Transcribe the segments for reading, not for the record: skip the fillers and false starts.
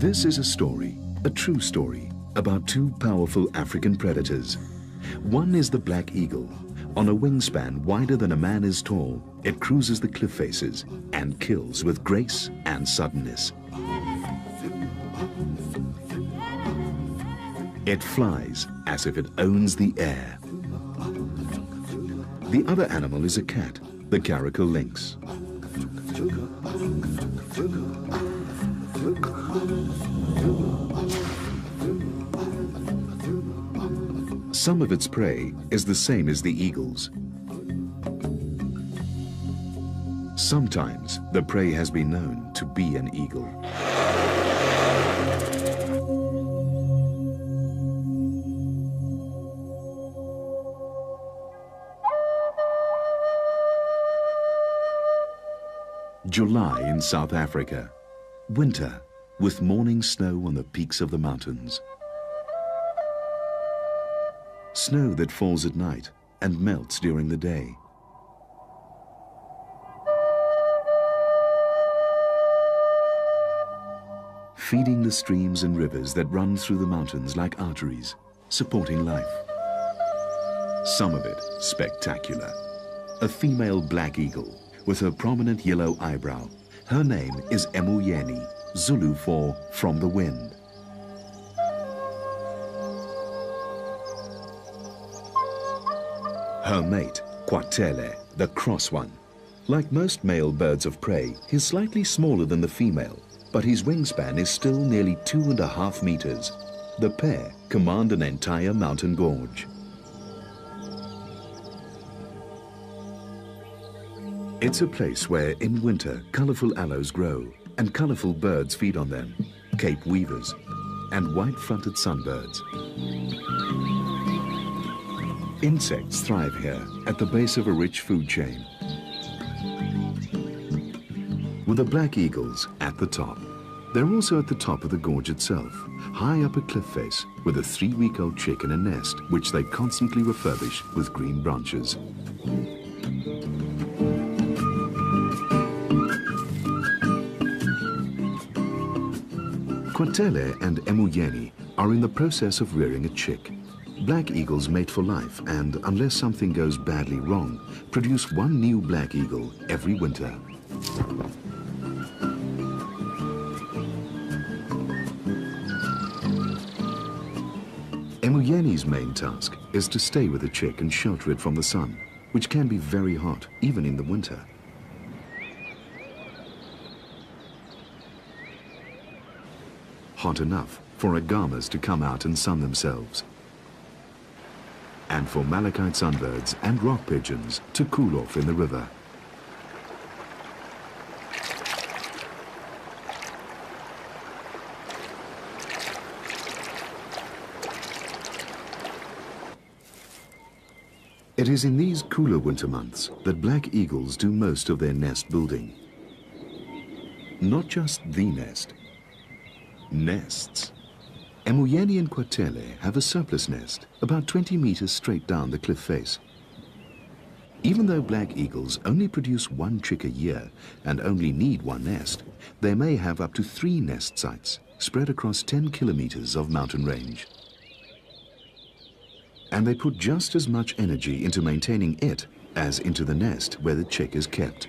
This is a story, a true story, about two powerful African predators. One is the black eagle. On a wingspan wider than a man is tall, it cruises the cliff faces and kills with grace and suddenness. It flies as if it owns the air. The other animal is a cat, the caracal lynx. Some of its prey is the same as the eagle's. Sometimes the prey has been known to be an eagle. July in South Africa. Winter, with morning snow on the peaks of the mountains. Snow that falls at night and melts during the day. Feeding the streams and rivers that run through the mountains like arteries, supporting life. Some of it spectacular. A female black eagle with her prominent yellow eyebrow. Her name is Emuyeni, Zulu for from the wind. Her mate, Kwatele, the cross one. Like most male birds of prey, he's slightly smaller than the female, but his wingspan is still nearly 2.5 meters. The pair command an entire mountain gorge. It's a place where, in winter, colorful aloes grow and colorful birds feed on them, Cape weavers and white-fronted sunbirds. Insects thrive here at the base of a rich food chain, with the black eagles at the top. They're also at the top of the gorge itself, high up a cliff face, with a 3-week-old chick in a nest, which they constantly refurbish with green branches. Kwatele and Emuyeni are in the process of rearing a chick. Black eagles mate for life and, unless something goes badly wrong, produce one new black eagle every winter. Emuyeni's main task is to stay with the chick and shelter it from the sun, which can be very hot, even in the winter. Hot enough for agamas to come out and sun themselves, and for malachite sunbirds and rock pigeons to cool off in the river. It is in these cooler winter months that black eagles do most of their nest building. Not just the nest. Nests. Emuyeni and Kwatele have a surplus nest, about 20 meters straight down the cliff face. Even though black eagles only produce one chick a year and only need one nest, they may have up to 3 nest sites spread across 10 kilometers of mountain range. And they put just as much energy into maintaining it as into the nest where the chick is kept.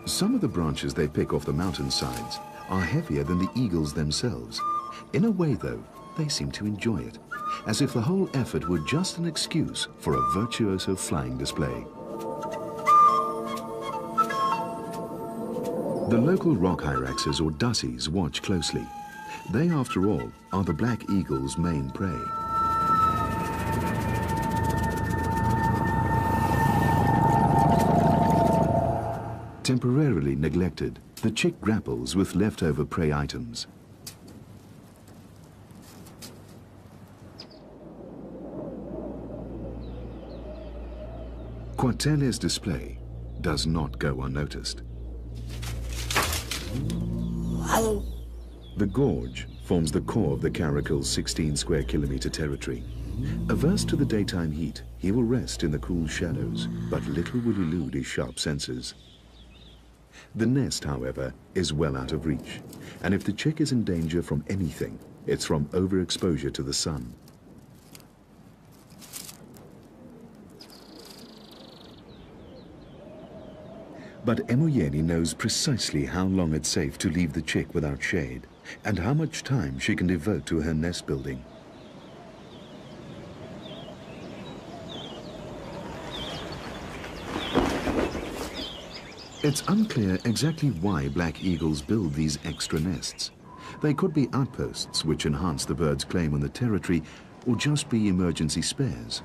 Some of the branches they pick off the mountainsides are heavier than the eagles themselves. In a way, though, they seem to enjoy it, as if the whole effort were just an excuse for a virtuoso flying display. The local rock hyraxes or dussies watch closely. They, after all, are the black eagle's main prey. Temporarily neglected, the chick grapples with leftover prey items. Kwatele's display does not go unnoticed. The gorge forms the core of the caracal's 16 square kilometer territory. Averse to the daytime heat, he will rest in the cool shadows, but little will elude his sharp senses. The nest, however, is well out of reach, and if the chick is in danger from anything, it's from overexposure to the sun. But Emoyeni knows precisely how long it's safe to leave the chick without shade, and how much time she can devote to her nest building. It's unclear exactly why black eagles build these extra nests. They could be outposts which enhance the bird's claim on the territory, or just be emergency spares.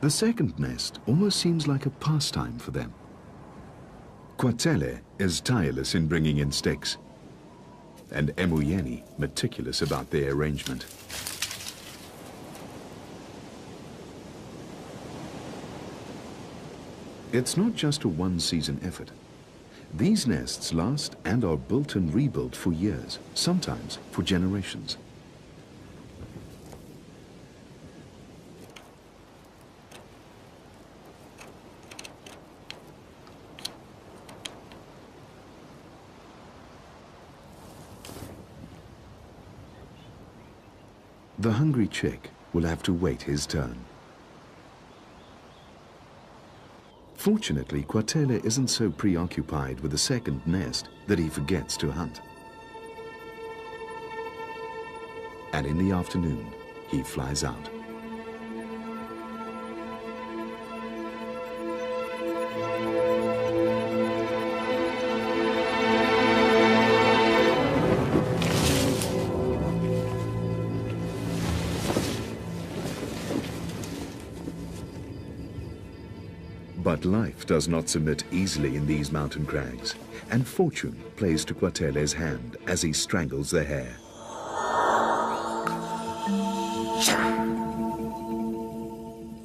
The second nest almost seems like a pastime for them. Kwatele is tireless in bringing in sticks, and Emoyeni meticulous about their arrangement. It's not just a one-season effort. These nests last and are built and rebuilt for years, sometimes for generations. The hungry chick will have to wait his turn. Fortunately, Kwatele isn't so preoccupied with the second nest that he forgets to hunt. And in the afternoon, he flies out. But life does not submit easily in these mountain crags, and fortune plays to Kwatele's hand as he strangles the hare.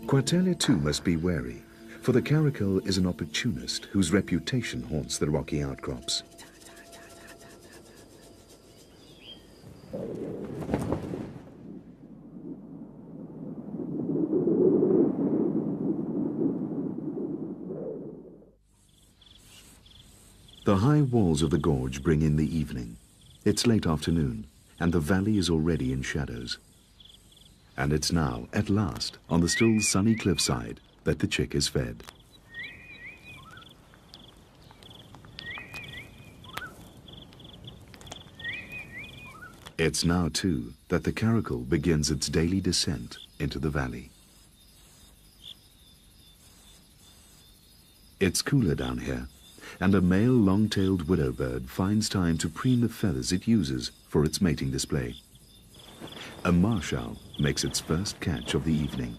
Kwatele too must be wary, for the caracal is an opportunist whose reputation haunts the rocky outcrops. The high walls of the gorge bring in the evening. It's late afternoon, and the valley is already in shadows. And it's now, at last, on the still sunny cliffside, that the chick is fed. It's now, too, that the caracal begins its daily descent into the valley. It's cooler down here, and a male long-tailed widow bird finds time to preen the feathers it uses for its mating display. A marsh owl makes its first catch of the evening.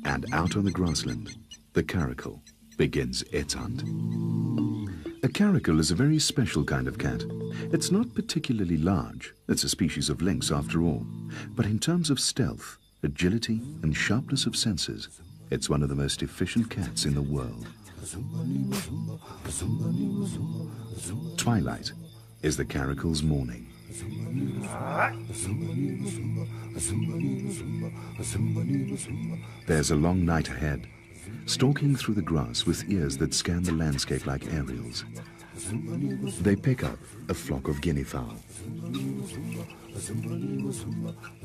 And out on the grassland, the caracal begins its hunt. A caracal is a very special kind of cat. It's not particularly large. It's a species of lynx after all. But in terms of stealth, agility, and sharpness of senses, it's one of the most efficient cats in the world. Twilight is the caracal's morning. There's a long night ahead, stalking through the grass with ears that scan the landscape like aerials. They pick up a flock of guinea fowl.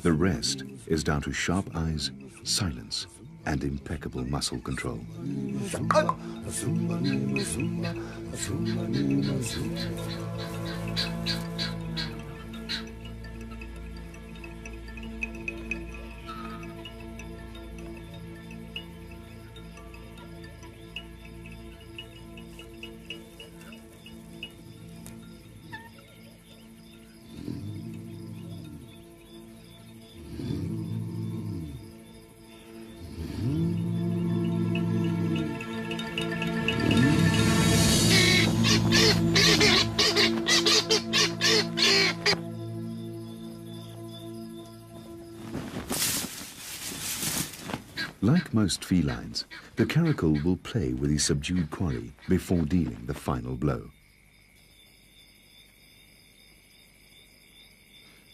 The rest is down to sharp eyes, silence, and impeccable muscle control. Like most felines, the caracal will play with his subdued quarry before dealing the final blow.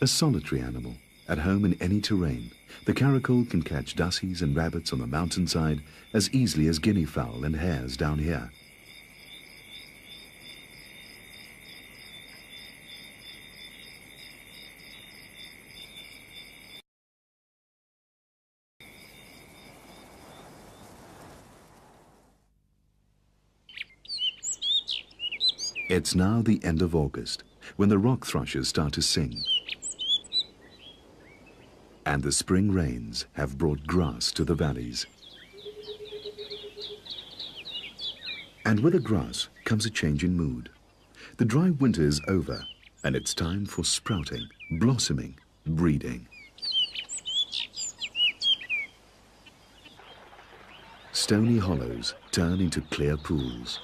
A solitary animal, at home in any terrain, the caracal can catch dassies and rabbits on the mountainside as easily as guinea fowl and hares down here. It's now the end of August, when the rock thrushes start to sing. And the spring rains have brought grass to the valleys. And with the grass comes a change in mood. The dry winter is over, and it's time for sprouting, blossoming, breeding. Stony hollows turn into clear pools.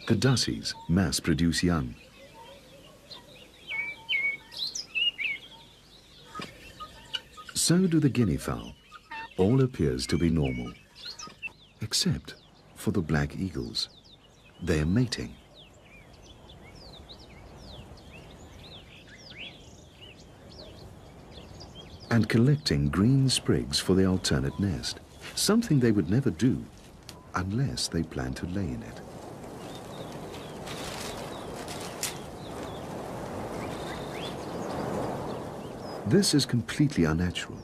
The dassies mass produce young. So do the guinea fowl. All appears to be normal, except for the black eagles. They're mating. And collecting green sprigs for the alternate nest, something they would never do unless they plan to lay in it. This is completely unnatural.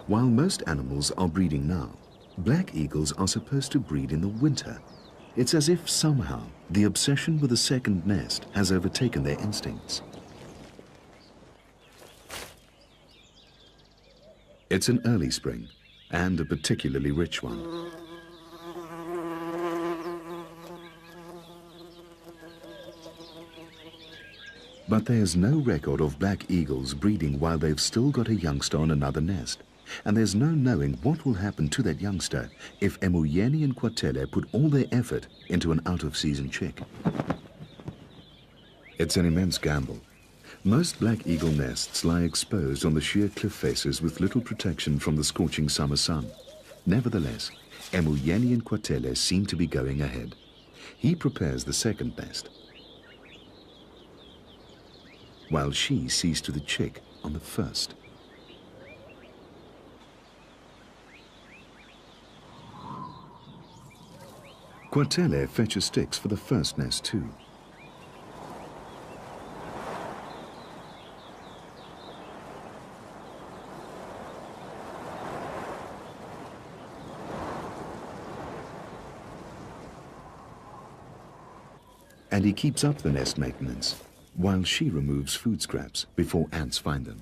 While most animals are breeding now, black eagles are supposed to breed in the winter. It's as if somehow the obsession with a second nest has overtaken their instincts. It's an early spring, and a particularly rich one. But there's no record of black eagles breeding while they've still got a youngster on another nest. And there's no knowing what will happen to that youngster if Emuyeni and Kwatele put all their effort into an out-of-season chick. It's an immense gamble. Most black eagle nests lie exposed on the sheer cliff faces with little protection from the scorching summer sun. Nevertheless, Emuyeni and Kwatele seem to be going ahead. He prepares the second nest, while she sees to the chick on the first. Kwatele fetches sticks for the first nest too. And he keeps up the nest maintenance, while she removes food scraps before ants find them.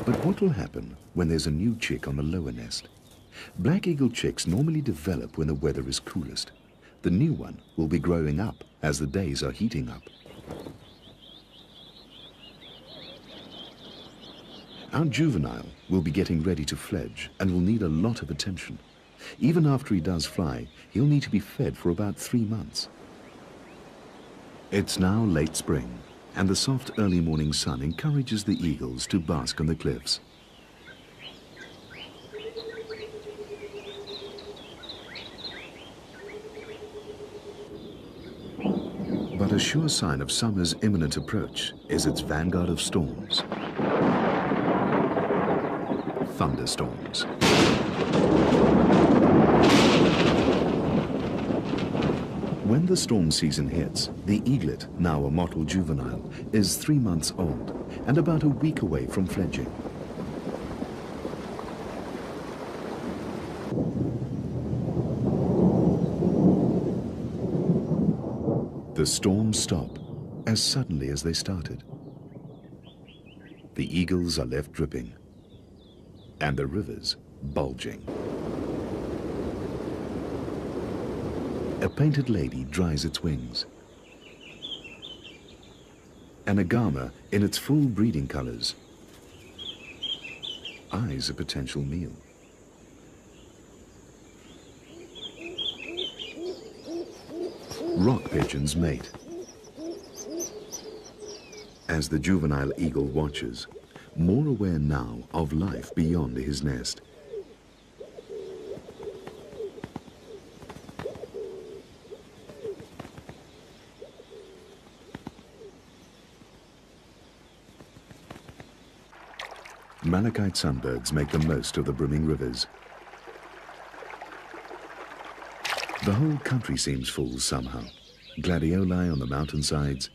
But what will happen when there's a new chick on the lower nest? Black eagle chicks normally develop when the weather is coolest. The new one will be growing up as the days are heating up. Our juvenile will be getting ready to fledge and will need a lot of attention. Even after he does fly, he'll need to be fed for about 3 months. It's now late spring, and the soft early morning sun encourages the eagles to bask on the cliffs. But a sure sign of summer's imminent approach is its vanguard of storms. Thunderstorms. When the storm season hits, the eaglet, now a mottled juvenile, is 3 months old and about a week away from fledging. The storms stop as suddenly as they started. The eagles are left dripping, and the rivers bulging. A painted lady dries its wings. An agama in its full breeding colors eyes a potential meal. rock pigeons mate. As the juvenile eagle watches, more aware now of life beyond his nest. Malachite sunbirds make the most of the brimming rivers. The whole country seems full somehow. Gladioli on the mountainsides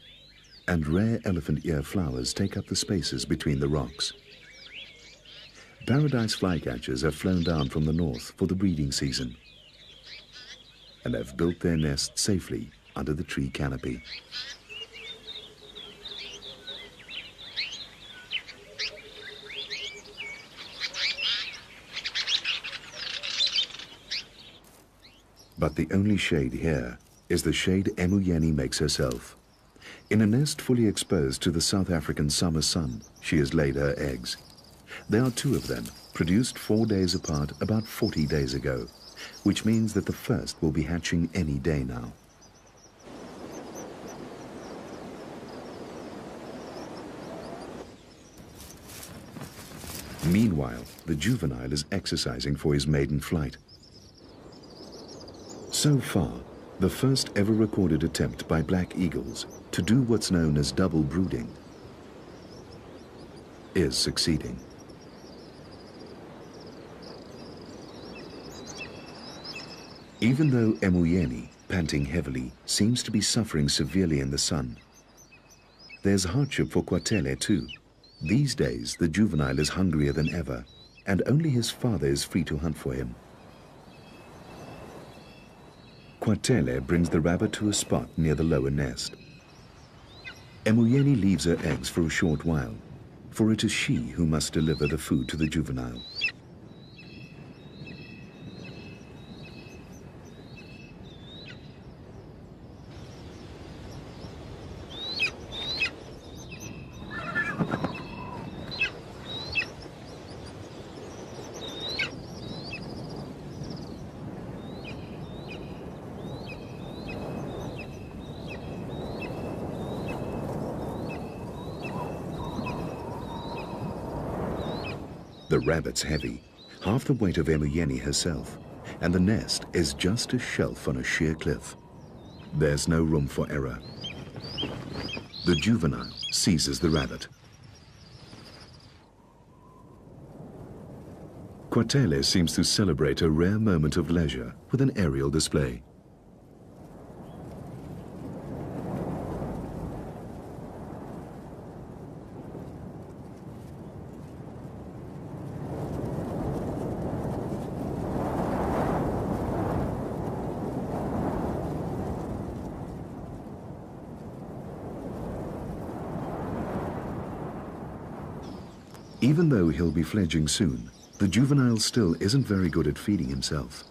and rare elephant ear flowers take up the spaces between the rocks. Paradise flycatchers have flown down from the north for the breeding season and have built their nests safely under the tree canopy. But the only shade here is the shade Emuyeni makes herself. In a nest fully exposed to the South African summer sun, she has laid her eggs. There are 2 of them, produced 4 days apart about 40 days ago, which means that the first will be hatching any day now. Meanwhile, the juvenile is exercising for his maiden flight. So far, the first ever recorded attempt by black eagles to do what's known as double brooding is succeeding. Even though Emuyeni, panting heavily, seems to be suffering severely in the sun, there's hardship for Kwatele too. These days, the juvenile is hungrier than ever, and only his father is free to hunt for him. Kwatele brings the rabbit to a spot near the lower nest. Emuyeni leaves her eggs for a short while, for it is she who must deliver the food to the juvenile. The rabbit's heavy, half the weight of Emuyeni herself, and the nest is just a shelf on a sheer cliff. There's no room for error. The juvenile seizes the rabbit. Kwatele seems to celebrate a rare moment of leisure with an aerial display. Even though he'll be fledging soon, the juvenile still isn't very good at feeding himself.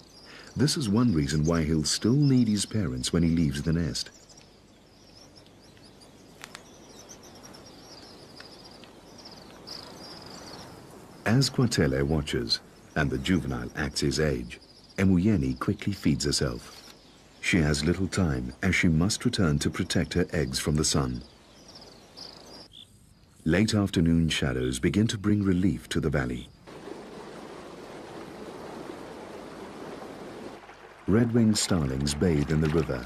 This is one reason why he'll still need his parents when he leaves the nest. As Kwatele watches, and the juvenile acts his age, Emuyeni quickly feeds herself. She has little time as she must return to protect her eggs from the sun. Late afternoon shadows begin to bring relief to the valley. Red-winged starlings bathe in the river.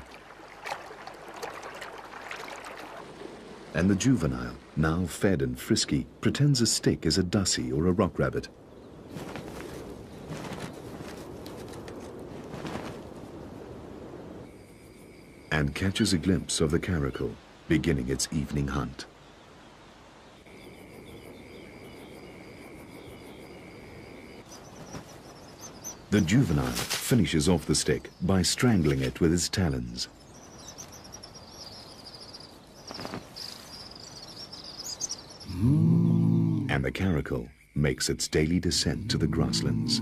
And the juvenile, now fed and frisky, pretends a stick is a dussie or a rock rabbit. And catches a glimpse of the caracal beginning its evening hunt. The juvenile finishes off the stick by strangling it with his talons. And the caracal makes its daily descent to the grasslands.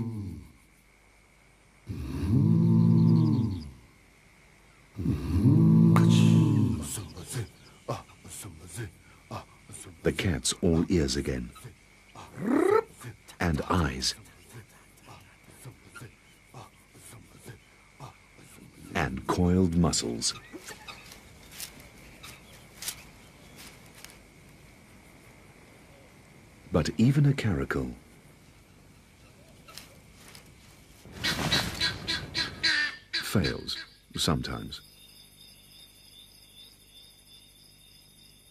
The cat's all ears again, and eyes, and coiled muscles. But even a caracal fails sometimes.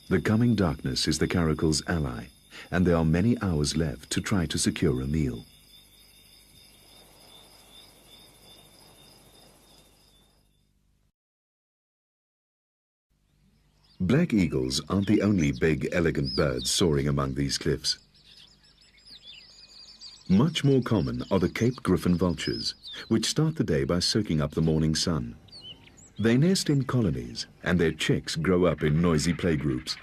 The coming darkness is the caracal's ally, and there are many hours left to try to secure a meal. Black eagles aren't the only big, elegant birds soaring among these cliffs. Much more common are the Cape griffon vultures, which start the day by soaking up the morning sun. They nest in colonies, and their chicks grow up in noisy playgroups.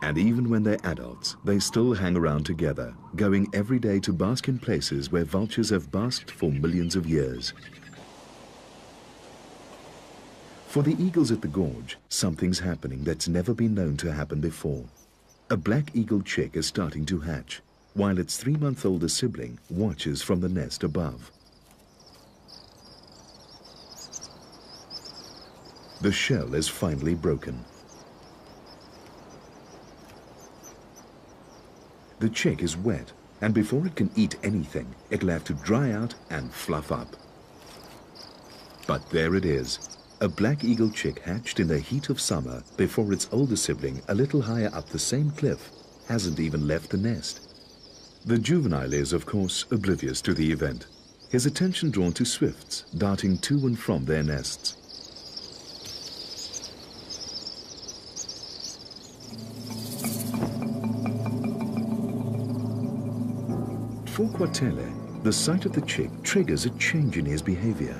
And even when they're adults, they still hang around together, going every day to bask in places where vultures have basked for millions of years. For the eagles at the gorge, something's happening that's never been known to happen before. A black eagle chick is starting to hatch, while its 3-month-older sibling watches from the nest above. The shell is finally broken. The chick is wet, and before it can eat anything, it'll have to dry out and fluff up. But there it is. A black eagle chick hatched in the heat of summer before its older sibling, a little higher up the same cliff, hasn't even left the nest. The juvenile is, of course, oblivious to the event, his attention drawn to swifts darting to and from their nests. For Kwatele, the sight of the chick triggers a change in his behavior.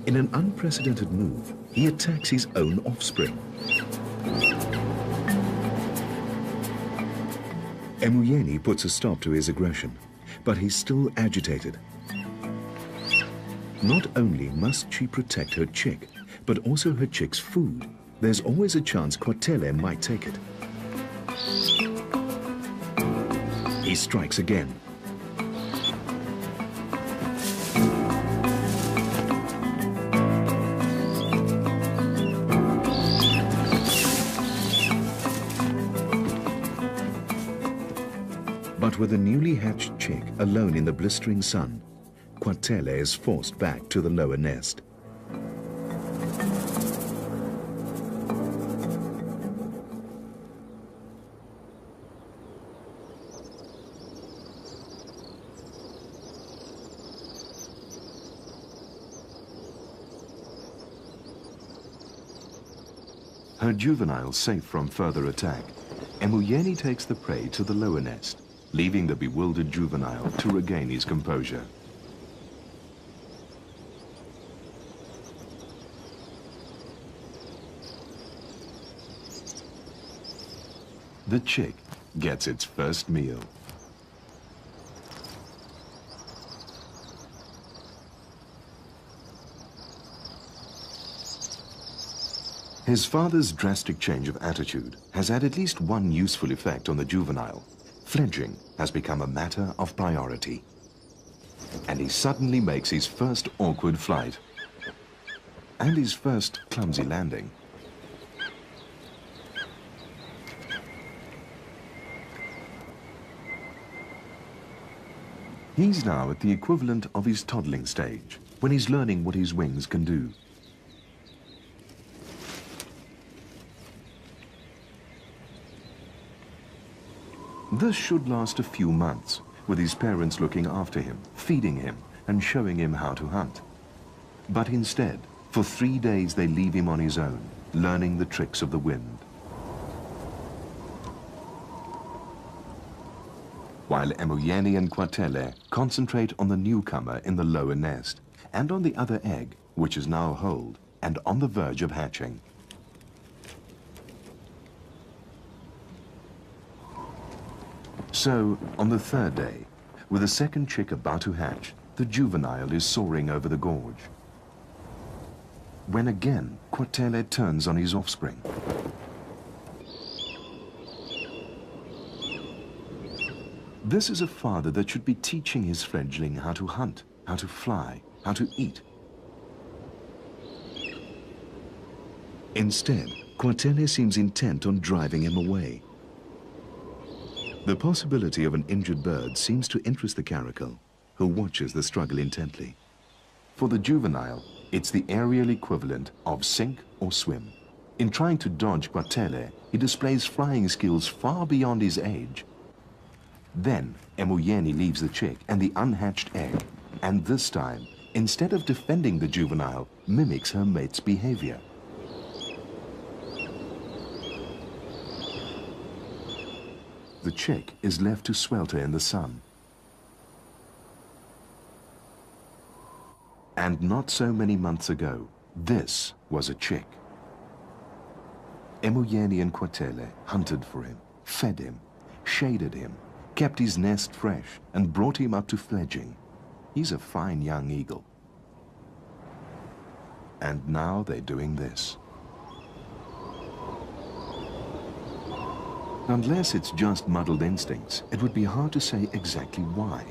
In an unprecedented move, he attacks his own offspring. Emuyeni puts a stop to his aggression, but he's still agitated. Not only must she protect her chick, but also her chick's food. There's always a chance Kwatele might take it. He strikes again. But with a newly hatched chick alone in the blistering sun, Kwatele is forced back to the lower nest. Her juvenile safe from further attack, Emuyeni takes the prey to the lower nest, leaving the bewildered juvenile to regain his composure. The chick gets its first meal. His father's drastic change of attitude has had at least one useful effect on the juvenile. Fledging has become a matter of priority. And he suddenly makes his first awkward flight and his first clumsy landing. He's now at the equivalent of his toddling stage, when he's learning what his wings can do. This should last a few months, with his parents looking after him, feeding him, and showing him how to hunt. But instead, for 3 days they leave him on his own, learning the tricks of the wind. While Emuyeni and Kwatele concentrate on the newcomer in the lower nest, and on the other egg, which is now holed, and on the verge of hatching. So, on the 3rd day, with the second chick about to hatch, the juvenile is soaring over the gorge. When again, Kwatele turns on his offspring. This is a father that should be teaching his fledgling how to hunt, how to fly, how to eat. Instead, Quatele seems intent on driving him away. The possibility of an injured bird seems to interest the caracal, who watches the struggle intently. For the juvenile, it's the aerial equivalent of sink or swim. In trying to dodge Quatele, he displays flying skills far beyond his age. Then, Emoyeni leaves the chick and the unhatched egg, and this time, instead of defending the juvenile, mimics her mate's behavior. The chick is left to swelter in the sun. And not so many months ago, this was a chick. Emoyeni and Quatele hunted for him, fed him, shaded him, kept his nest fresh, and brought him up to fledging. He's a fine young eagle. And now they're doing this. Unless it's just muddled instincts, it would be hard to say exactly why.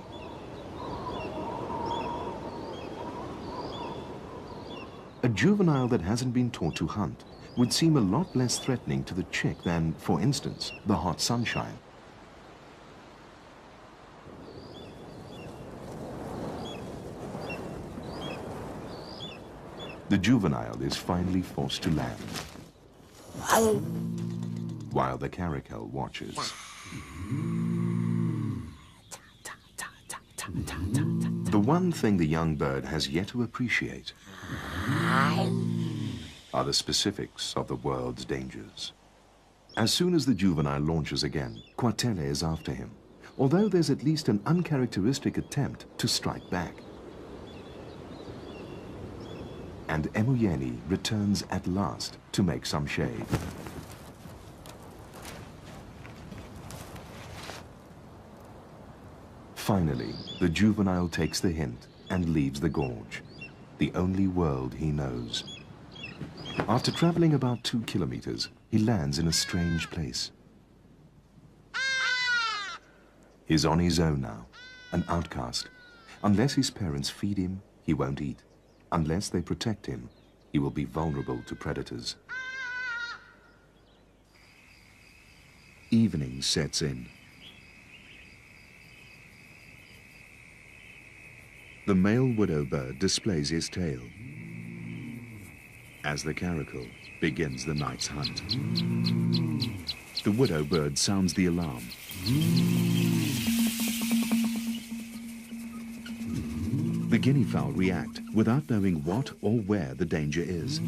A juvenile that hasn't been taught to hunt would seem a lot less threatening to the chick than, for instance, the hot sunshine. The juvenile is finally forced to land, while the caracal watches. The one thing the young bird has yet to appreciate are the specifics of the world's dangers. As soon as the juvenile launches again, Quatele is after him, although there's at least an uncharacteristic attempt to strike back. And Emoyeni returns at last to make some shade. Finally, the juvenile takes the hint and leaves the gorge, the only world he knows. After traveling about 2 kilometers, he lands in a strange place. He's on his own now, an outcast. Unless his parents feed him, he won't eat. Unless they protect him, he will be vulnerable to predators. Evening sets in. The male widow bird displays his tail as the caracal begins the night's hunt. The widow bird sounds the alarm. The guinea fowl react without knowing what or where the danger is.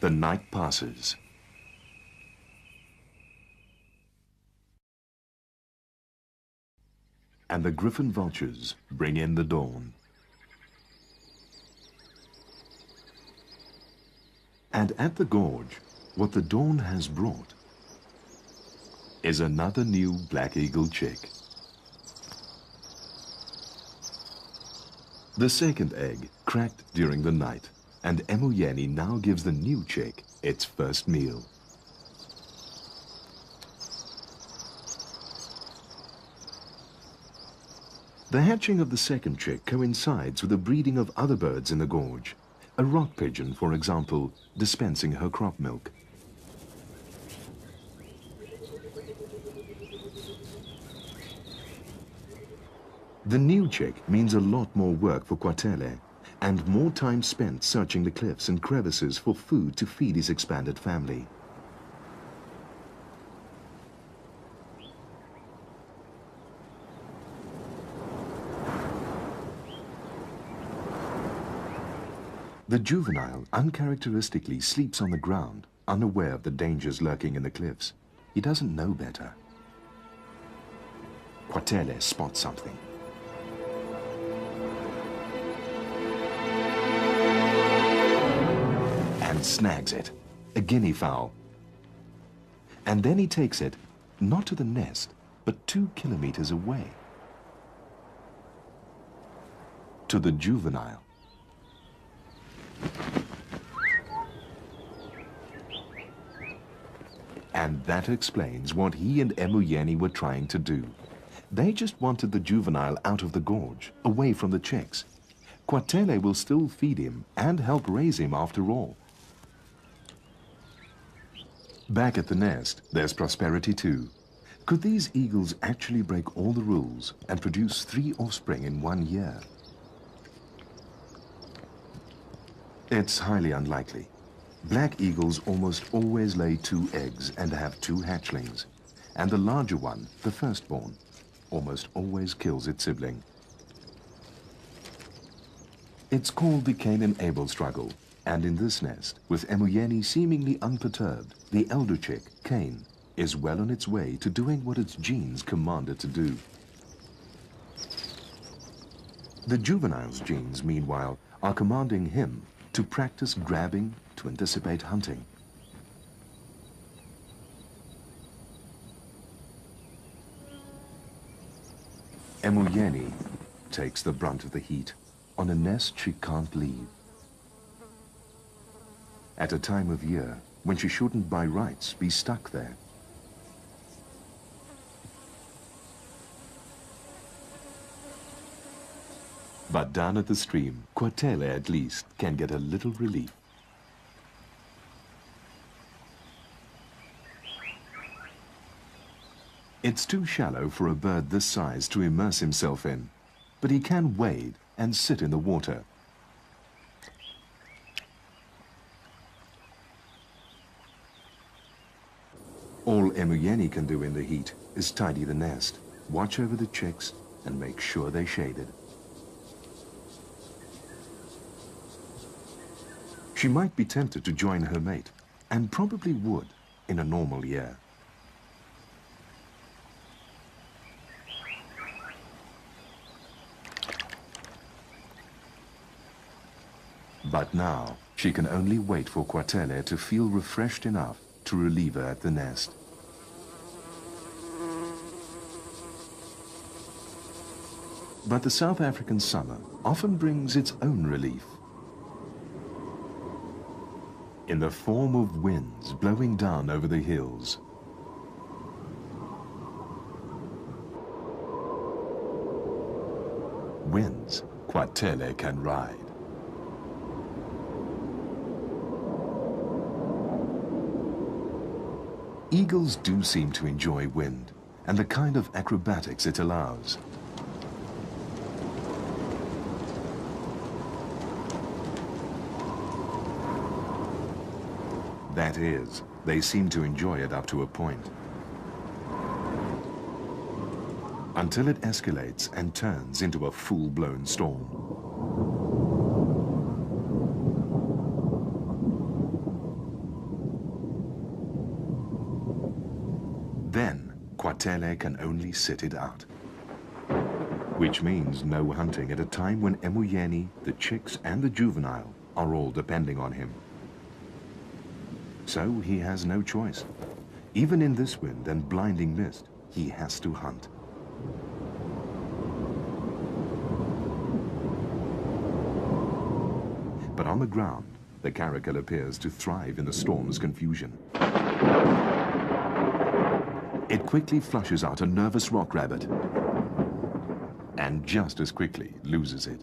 The night passes. And the griffin vultures bring in the dawn. And at the gorge, what the dawn has brought is another new black eagle chick. The second egg cracked during the night, and Emoyeni now gives the new chick its first meal. The hatching of the second chick coincides with the breeding of other birds in the gorge. A rock pigeon, for example, dispensing her crop milk. The new chick means a lot more work for Quatele, and more time spent searching the cliffs and crevices for food to feed his expanded family. The juvenile uncharacteristically sleeps on the ground, unaware of the dangers lurking in the cliffs. He doesn't know better. Kwatele spots something. And snags it, a guinea fowl. And then he takes it, not to the nest, but 2 kilometers away. To the juvenile. And that explains what he and Emuyeni were trying to do. They just wanted the juvenile out of the gorge, away from the chicks. Kwatele will still feed him and help raise him after all. Back at the nest, there's prosperity too. Could these eagles actually break all the rules and produce 3 offspring in 1 year? It's highly unlikely. Black eagles almost always lay 2 eggs and have 2 hatchlings. And the larger one, the firstborn, almost always kills its sibling. It's called the Cain-and-Abel struggle. And in this nest, with Emuyeni seemingly unperturbed, the elder chick, Cain, is well on its way to doing what its genes command it to do. The juvenile's genes, meanwhile, are commanding him to practice grabbing to anticipate hunting. Emuyeni takes the brunt of the heat on a nest she can't leave. At a time of year when she shouldn't by rights be stuck there. But down at the stream, Kwatele at least can get a little relief. It's too shallow for a bird this size to immerse himself in, but he can wade and sit in the water. All Emuyeni can do in the heat is tidy the nest, watch over the chicks, and make sure they're shaded. She might be tempted to join her mate, and probably would in a normal year. But now, she can only wait for Kwatele to feel refreshed enough to relieve her at the nest. But the South African summer often brings its own relief. In the form of winds blowing down over the hills. Winds Kwatele can ride. Eagles do seem to enjoy wind and the kind of acrobatics it allows. That is, they seem to enjoy it up to a point. Until it escalates and turns into a full-blown storm. Then, Kwatele can only sit it out. Which means no hunting at a time when Emuyeni, the chicks and the juvenile are all depending on him. So he has no choice. Even in this wind and blinding mist, he has to hunt. But on the ground, the caracal appears to thrive in the storm's confusion. It quickly flushes out a nervous rock rabbit, and just as quickly loses it.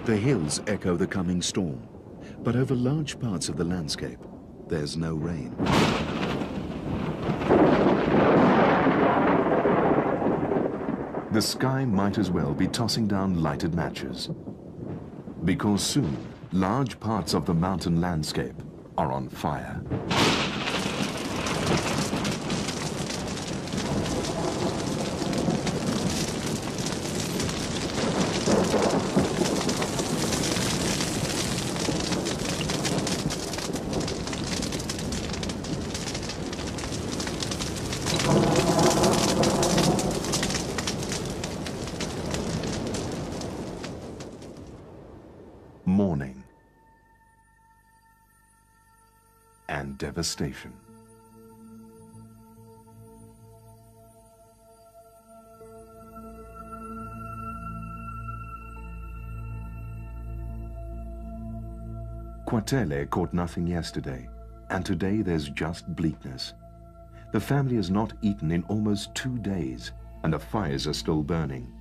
The hills echo the coming storm, but over large parts of the landscape, there's no rain. The sky might as well be tossing down lighted matches, because soon, large parts of the mountain landscape are on fire. mourning, and devastation. Kwatele caught nothing yesterday, and today there's just bleakness. The family has not eaten in almost 2 days, and the fires are still burning.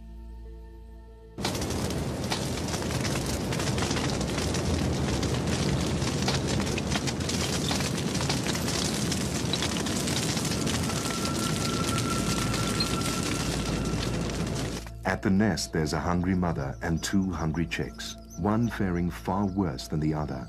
At the nest, there's a hungry mother and 2 hungry chicks, one faring far worse than the other.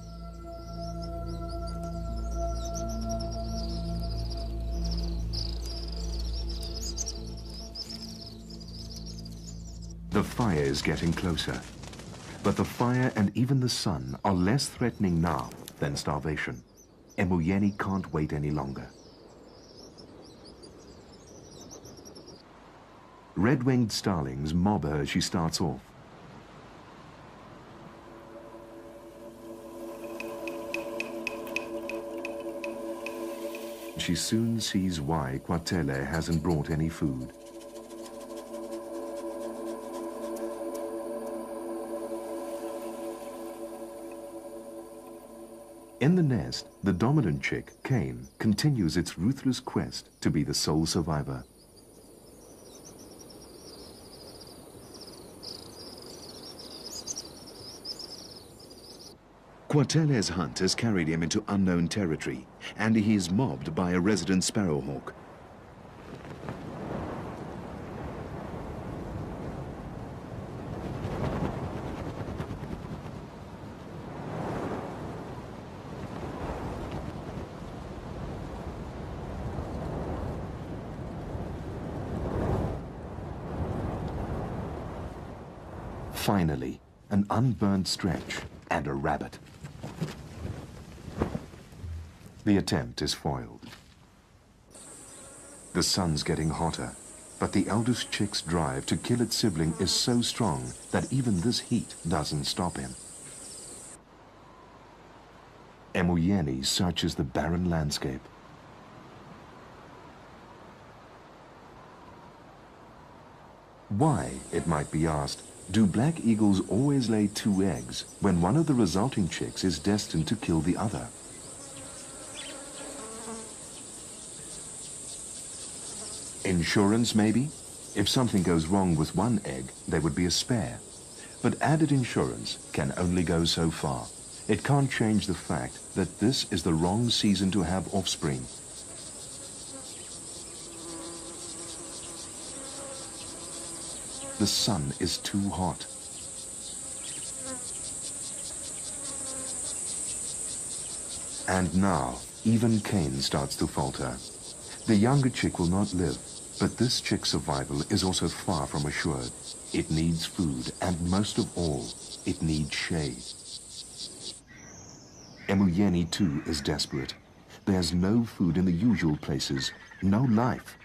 The fire is getting closer, but the fire and even the sun are less threatening now than starvation. Emuyeni can't wait any longer. Red-winged starlings mob her as she starts off. She soon sees why Kwatele hasn't brought any food. In the nest, the dominant chick, Cain, continues its ruthless quest to be the sole survivor. Kwatele's hunt has carried him into unknown territory, and he is mobbed by a resident sparrowhawk. Finally, an unburned stretch and a rabbit. The attempt is foiled. The sun's getting hotter, but the eldest chick's drive to kill its sibling is so strong that even this heat doesn't stop him. Emuyeni searches the barren landscape. Why, it might be asked, do black eagles always lay 2 eggs when one of the resulting chicks is destined to kill the other? Insurance, maybe? If something goes wrong with one egg, there would be a spare. But added insurance can only go so far. It can't change the fact that this is the wrong season to have offspring. The sun is too hot. And now, even Cain starts to falter. The younger chick will not live, but this chick's survival is also far from assured. It needs food, and most of all, it needs shade. Emuyeni too is desperate. There's no food in the usual places, no life.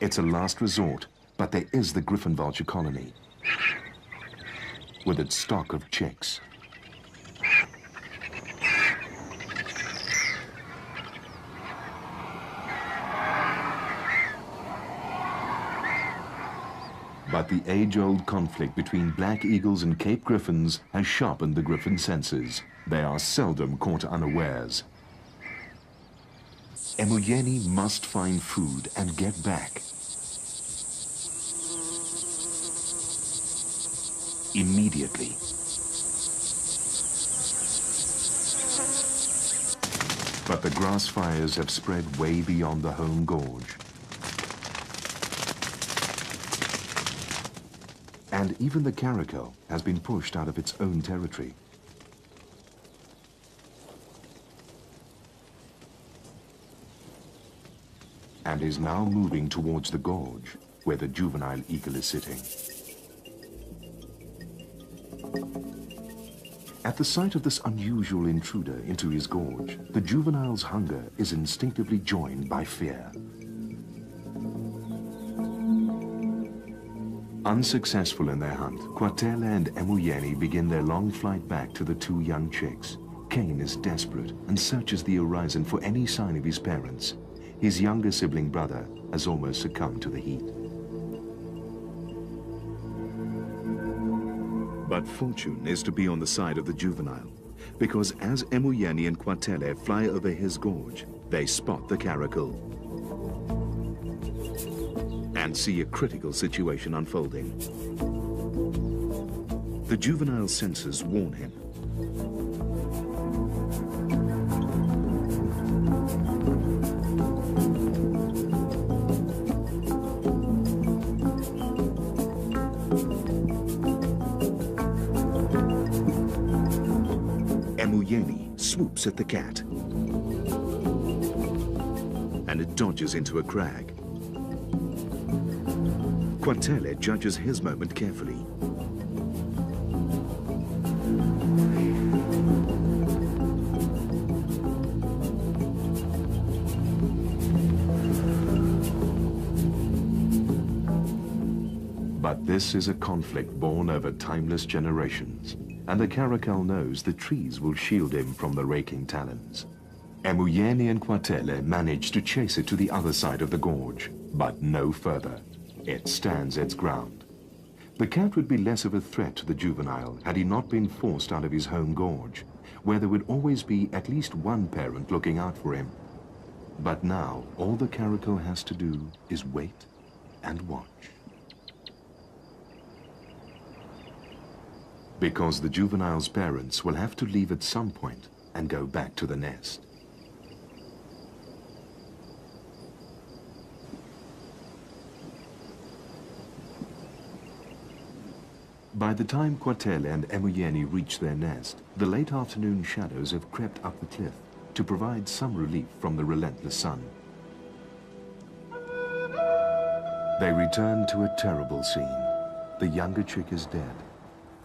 It's a last resort, but there is the griffon vulture colony, with its stock of chicks. But the age-old conflict between black eagles and Cape griffons has sharpened the griffon senses. They are seldom caught unawares. Emuyeni must find food and get back. Immediately. But the grass fires have spread way beyond the home gorge. And even the caracal has been pushed out of its own territory. And is now moving towards the gorge, where the juvenile eagle is sitting. At the sight of this unusual intruder into his gorge, the juvenile's hunger is instinctively joined by fear. Unsuccessful in their hunt, Kwatele and Emuyeni begin their long flight back to the two young chicks. Cain is desperate and searches the horizon for any sign of his parents. His younger sibling brother has almost succumbed to the heat. But fortune is to be on the side of the juvenile, because as Emuyeni and Kwatele fly over his gorge, they spot the caracal and see a critical situation unfolding. The juvenile's senses warn him. Emuyeni swoops at the cat, and it dodges into a crag. Kwatele judges his moment carefully. But this is a conflict born over timeless generations, and the caracal knows the trees will shield him from the raking talons. Emuyeni and Kwatele manage to chase it to the other side of the gorge, but no further. It stands its ground. The cat would be less of a threat to the juvenile had he not been forced out of his home gorge, where there would always be at least one parent looking out for him. But now, all the caracal has to do is wait and watch. Because the juvenile's parents will have to leave at some point and go back to the nest. By the time Kwatele and Emuyeni reach their nest, the late afternoon shadows have crept up the cliff to provide some relief from the relentless sun. They return to a terrible scene. The younger chick is dead.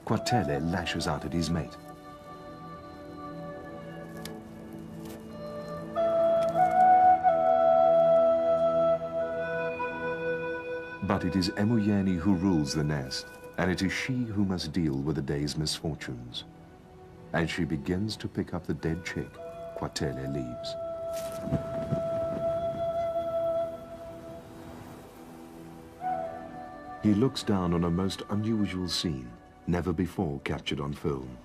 Kwatele lashes out at his mate. But it is Emuyeni who rules the nest, and it is she who must deal with the day's misfortunes. As she begins to pick up the dead chick, Kwatele leaves. He looks down on a most unusual scene, never before captured on film.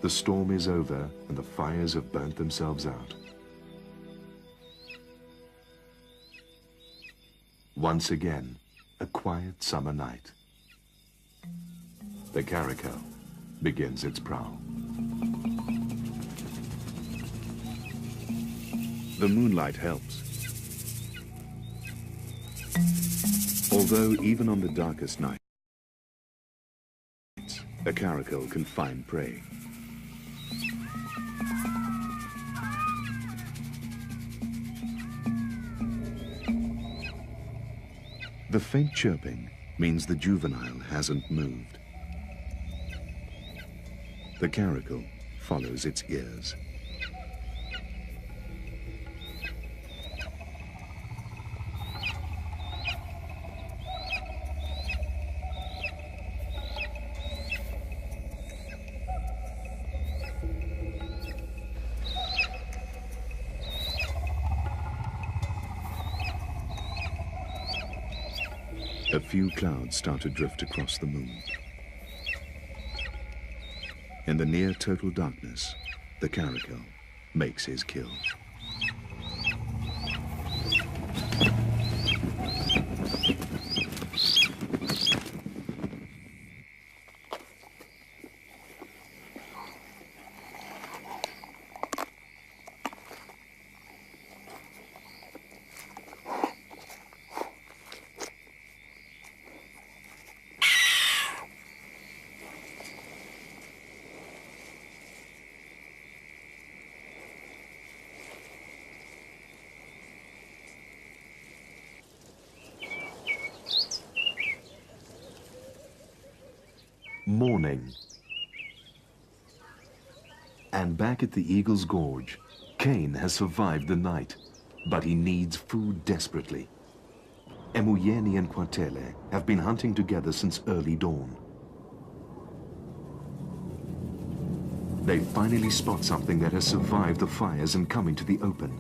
The storm is over and the fires have burnt themselves out. Once again, a quiet summer night. The caracal begins its prowl. The moonlight helps. Although even on the darkest nights, a caracal can find prey. The faint chirping means the juvenile hasn't moved. The caracal follows its ears. A few clouds start to drift across the moon. In the near total darkness, the caracal makes his kill. Morning. And back at the Eagle's Gorge, Cain has survived the night, but he needs food desperately. Emuyeni and Kwatele have been hunting together since early dawn. They finally spot something that has survived the fires and come into the open.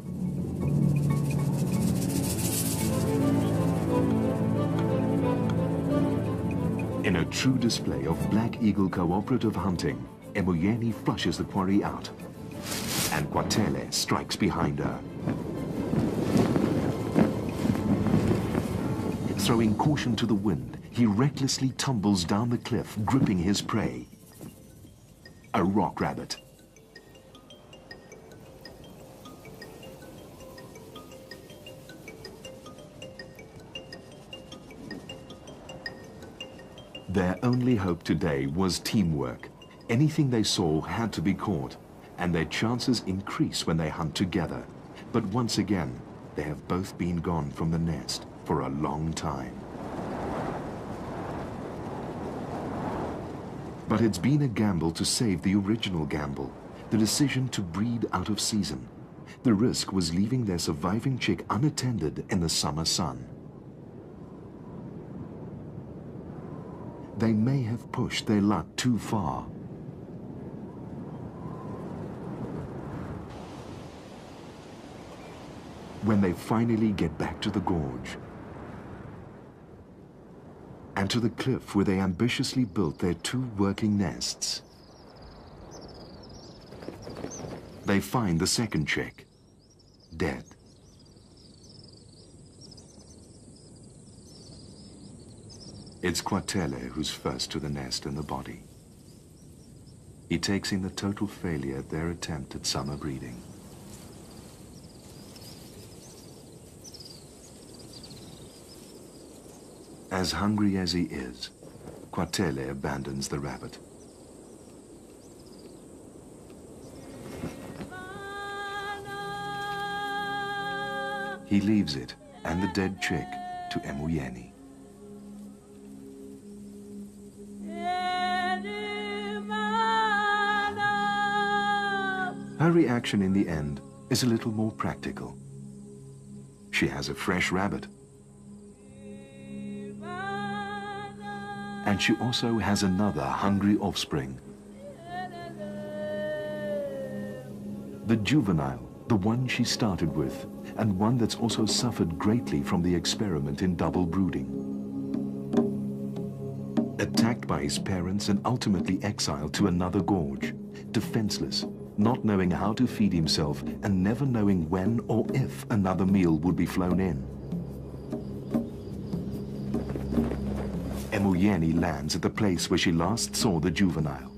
In a true display of Black Eagle cooperative hunting, Emuyeni flushes the quarry out, and Kwatele strikes behind her. Throwing caution to the wind, he recklessly tumbles down the cliff, gripping his prey. A rock rabbit. Their only hope today was teamwork. Anything they saw had to be caught, and their chances increase when they hunt together. But once again, they have both been gone from the nest for a long time. But it's been a gamble to save the original gamble, the decision to breed out of season. The risk was leaving their surviving chick unattended in the summer sun. They may have pushed their luck too far. When they finally get back to the gorge, and to the cliff where they ambitiously built their 2 working nests, they find the second chick, dead. It's Kwatele who's first to the nest and the body. He takes in the total failure at their attempt at summer breeding. As hungry as he is, Kwatele abandons the rabbit. He leaves it and the dead chick to Emuyeni. Her reaction in the end is a little more practical. She has a fresh rabbit. And she also has another hungry offspring. The juvenile, the one she started with, and one that's also suffered greatly from the experiment in double brooding. Attacked by his parents and ultimately exiled to another gorge, defenseless, not knowing how to feed himself and never knowing when or if another meal would be flown in. Emuyeni lands at the place where she last saw the juvenile.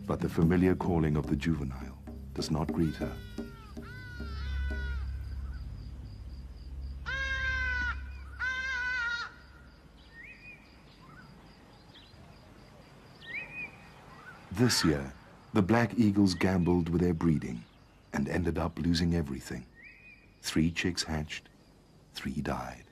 But the familiar calling of the juvenile does not greet her. This year, the Black Eagles gambled with their breeding and ended up losing everything. 3 chicks hatched, 3 died.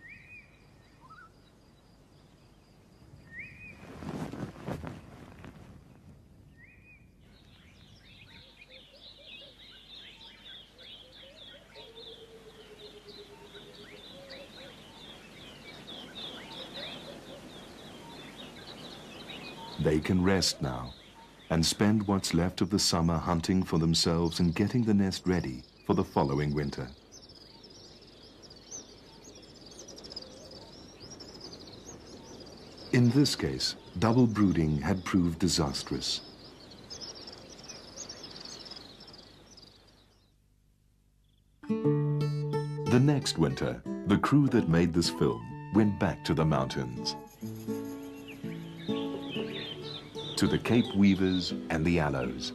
They can rest now and spend what's left of the summer hunting for themselves and getting the nest ready for the following winter. In this case, double brooding had proved disastrous. The next winter, the crew that made this film went back to the mountains. To the Cape Weavers and the Aloes.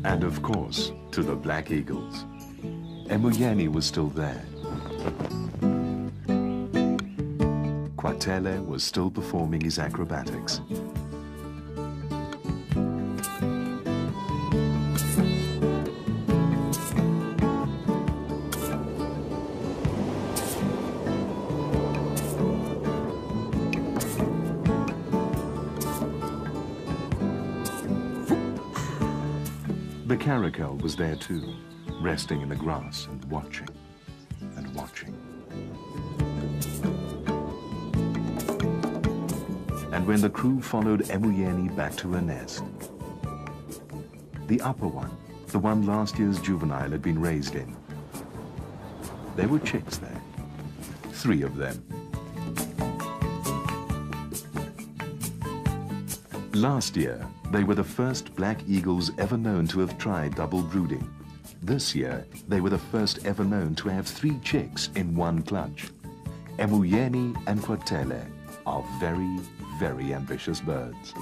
And of course, to the Black Eagles. Emuyeni was still there. Kwatele was still performing his acrobatics. The caracal was there too, resting in the grass and watching and watching. And when the crew followed Emuyeni back to her nest, the upper one, the one last year's juvenile had been raised in, there were chicks there, 3 of them. Last year, they were the first black eagles ever known to have tried double brooding. This year, they were the first ever known to have 3 chicks in one clutch. Emuyeni and Kwatele are very, very ambitious birds.